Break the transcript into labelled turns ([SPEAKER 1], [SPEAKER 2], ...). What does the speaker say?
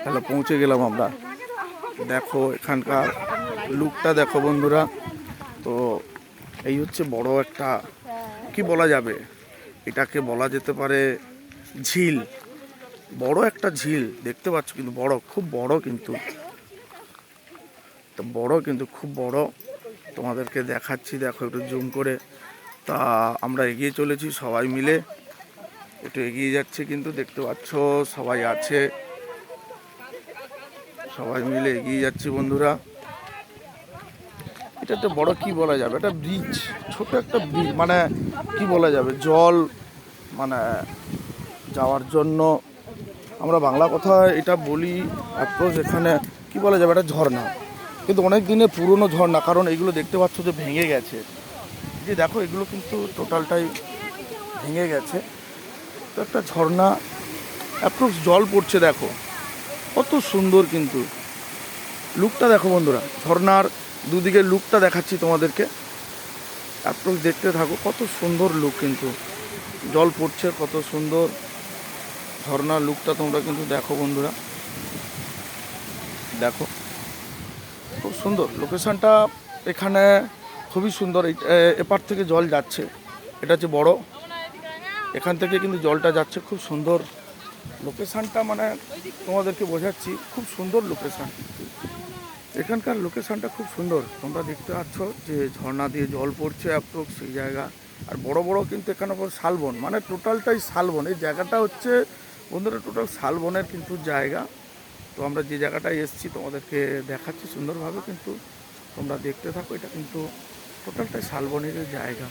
[SPEAKER 1] তাহলে পৌঁছে গেলাম আমরা। দেখো এখানকার লুকটা দেখো বন্ধুরা। তো এই হচ্ছে বড় একটা, কি বলা যাবে, এটাকে বলা যেতে পারে ঝিল। বড় একটা ঝিল দেখতে পাচ্ছ, কিন্তু বড়, খুব বড়, কিন্তু তো বড়, কিন্তু খুব বড়। তোমাদেরকে দেখাচ্ছি, দেখো একটু জুম করে। তা আমরা এগিয়ে চলেছি সবাই মিলে, একটু এগিয়ে যাচ্ছে, কিন্তু দেখতে পাচ্ছ সবাই আছে, সবাই মিলে এগিয়ে যাচ্ছি বন্ধুরা। এটা একটা বড়, কি বলা যাবে, একটা ব্রিজ, ছোট একটা ব্রিজ, মানে কি বলা যাবে, জল মানে যাওয়ার জন্য আমরা বাংলা কথা এটা বলি অ্যাপ্রোচ। এখানে কি বলা যাবে, একটা ঝর্ণা, কিন্তু অনেক দিনের পুরনো ঝর্ণা, কারণ এগুলো দেখতে পাচ্ছ যে ভেঙে গেছে। যে দেখো এগুলো কিন্তু টোটালটাই ভেঙে গেছে। তো একটা ঝর্ণা, অ্যাপ্রোচ জল পড়ছে, দেখো কত সুন্দর, কিন্তু লুকটা দেখো বন্ধুরা। ঝর্ণার দুদিকে লুকটা দেখাচ্ছি তোমাদেরকে, অ্যাপ্রোচ দেখতে থাকো, কত সুন্দর লুক, কিন্তু জল পড়ছে, কত সুন্দর ঝর্ণার লুকটা তোমরা কিন্তু দেখো বন্ধুরা। দেখো খুব সুন্দর লোকেশনটা এখানে, খুবই সুন্দর। এপার থেকে জল যাচ্ছে, এটা হচ্ছে বড়, এখান থেকে কিন্তু জলটা যাচ্ছে, খুব সুন্দর লোকেশনটা, মানে তোমাদেরকে বোঝাচ্ছি, খুব সুন্দর লোকেশন। এখানকার লোকেশনটা খুব সুন্দর, তোমরা দেখতে পাচ্ছ যে ঝর্ণা দিয়ে জল পড়ছে অ্যাপ্রোক্স সেই জায়গা। আর বড় বড় কিন্তু এখানে শালবন, মানে টোটালটাই শালবন। এই জায়গাটা হচ্ছে বন্ধুরা টোটাল শালবনের কিন্তু জায়গা। তো আমরা যে জায়গাটায় এসেছি তোমাদেরকে দেখাচ্ছি সুন্দরভাবে, কিন্তু তোমরা দেখতে থাকো, এটা কিন্তু টোটালটাই শালবনের জায়গা।